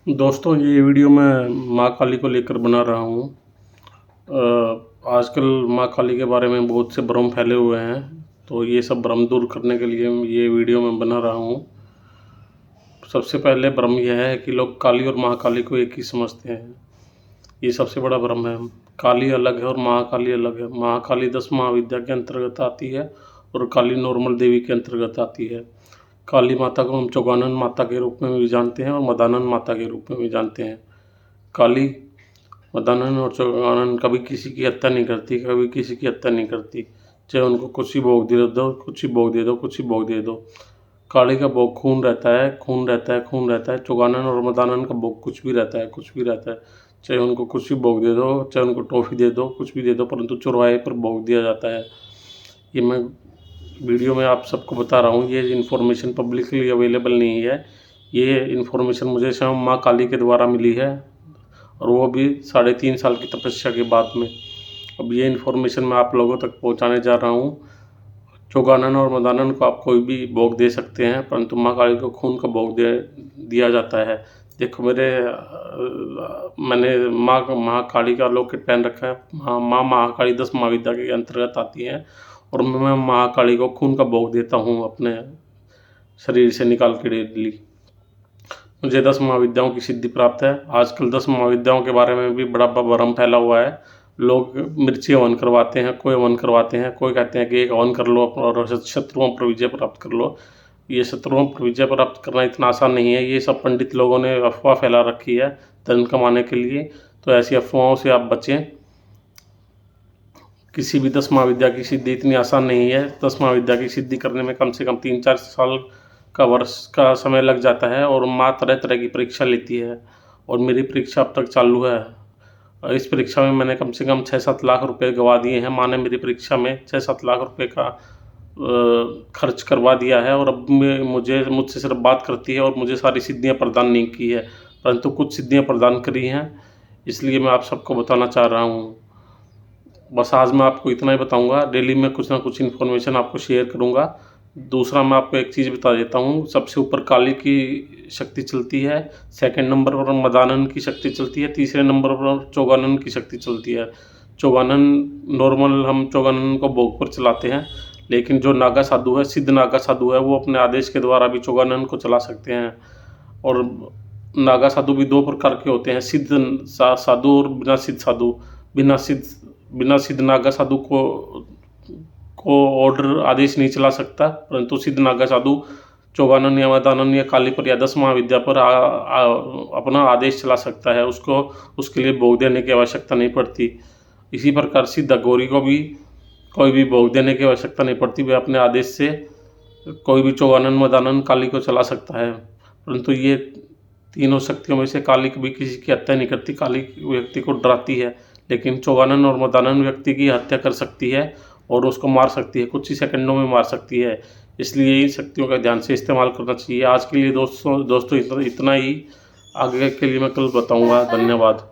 दोस्तों, ये वीडियो मैं माँ काली को लेकर बना रहा हूँ। आजकल माँ काली के बारे में बहुत से भ्रम फैले हुए हैं, तो ये सब भ्रम दूर करने के लिए ये वीडियो मैं बना रहा हूँ। सबसे पहले भ्रम यह है कि लोग काली और महाकाली को एक ही समझते हैं। ये सबसे बड़ा भ्रम है। काली अलग है और महाकाली अलग है। महाकाली 10 महाविद्या के अंतर्गत आती है और काली नॉर्मल देवी के अंतर्गत आती है। काली माता को हम चौगानन माता के रूप में भी जानते हैं और मदानन माता के रूप में भी जानते हैं। काली, मदानन और चौगानन कभी किसी की हत्या नहीं करती, कभी किसी की हत्या नहीं करती। चाहे उनको कुछ ही भोग दे दो, कुछ ही भोग दे दो, कुछ ही भोग दे दो। काली का भोग खून रहता है, खून रहता है, खून रहता है। चौगानन और मदानन का भोग कुछ भी रहता है, कुछ भी रहता है। चाहे उनको कुछ भी भोग दे दो, चाहे उनको टॉफ़ी दे दो, कुछ भी दे दो, परंतु चौराहे पर भोग दिया जाता है। ये मैं वीडियो में आप सबको बता रहा हूँ। ये इन्फॉर्मेशन पब्लिकली अवेलेबल नहीं है। ये इन्फॉर्मेशन मुझे स्वयं माँ काली के द्वारा मिली है, और वो भी 3.5 साल की तपस्या के बाद में। अब ये इन्फॉर्मेशन मैं आप लोगों तक पहुँचाने जा रहा हूँ। चौगानन और मदानन को आप कोई भी भोग दे सकते हैं, परंतु माँ काली को खून का भोग दिया जाता है। देखो मैंने माँ महाकाली का लॉकेट पहन रखा है। माँ महाकाली 10 महाविद्या के अंतर्गत आती हैं, और मैं महाकाली को खून का भोग देता हूँ अपने शरीर से निकाल के डेली। मुझे 10 महाविद्याओं की सिद्धि प्राप्त है। आजकल 10 महाविद्याओं के बारे में भी बड़ा भ्रम फैला हुआ है। लोग मिर्ची हवन करवाते हैं, कोई हवन करवाते हैं, कोई कहते हैं कि एक हवन कर लो और शत्रुओं पर विजय प्राप्त कर लो। ये शत्रुओं पर विजय प्राप्त करना इतना आसान नहीं है। ये सब पंडित लोगों ने अफवाह फैला रखी है धन कमाने के लिए, तो ऐसी अफवाहों से आप बचें। किसी भी 10 महाविद्या की सिद्धि इतनी आसान नहीं है। 10 महाविद्या की सिद्धि करने में कम से कम 3-4 साल का वर्ष का समय लग जाता है, और माँ तरह तरह की परीक्षा लेती है, और मेरी परीक्षा अब तक चालू है। इस परीक्षा में मैंने कम से कम 6-7 लाख रुपए गंवा दिए हैं। माँ ने मेरी परीक्षा में 6-7 लाख रुपए का खर्च करवा दिया है, और अब मुझसे सिर्फ बात करती है, और मुझे सारी सिद्धियाँ प्रदान नहीं की है, परंतु कुछ सिद्धियाँ प्रदान करी हैं। इसलिए मैं आप सबको बताना चाह रहा हूँ। बस आज मैं आपको इतना ही बताऊंगा। डेली मैं कुछ ना कुछ इन्फॉर्मेशन आपको शेयर करूंगा। दूसरा, मैं आपको एक चीज़ बता देता हूँ। सबसे ऊपर काली की शक्ति चलती है, सेकंड नंबर पर मदानन की शक्ति चलती है, तीसरे नंबर पर चौगानन की शक्ति चलती है। चौगानन नॉर्मल हम चौगानन को भोग पर चलाते हैं, लेकिन जो नागा साधु है, सिद्ध नागा साधु है, वो अपने आदेश के द्वारा भी चौगानन को चला सकते हैं। और नागा साधु भी 2 प्रकार के होते हैं, सिद्ध साधु और बिना सिद्ध साधु। बिना सिद्ध नागा साधु को ऑर्डर आदेश नहीं चला सकता, परंतु सिद्ध नागा साधु चौगानन या मदानन या काली पर या 10 महाविद्या पर अपना आदेश चला सकता है। उसको उसके लिए भोग देने की आवश्यकता नहीं पड़ती। इसी प्रकार सिद्ध अघोरी को भी कोई भी भोग देने की आवश्यकता नहीं पड़ती। वे अपने आदेश से कोई भी चौगानन मदानन काली को चला सकता है। परंतु ये तीनों शक्तियों में से काली कभी किसी की हत्या नहीं करती। काली व्यक्ति को डराती है, लेकिन चौगानन और मदानन व्यक्ति की हत्या कर सकती है और उसको मार सकती है, कुछ ही सेकंडों में मार सकती है। इसलिए इन शक्तियों का ध्यान से इस्तेमाल करना चाहिए। आज के लिए दोस्तों इतना ही। आगे के लिए मैं कल बताऊंगा। धन्यवाद।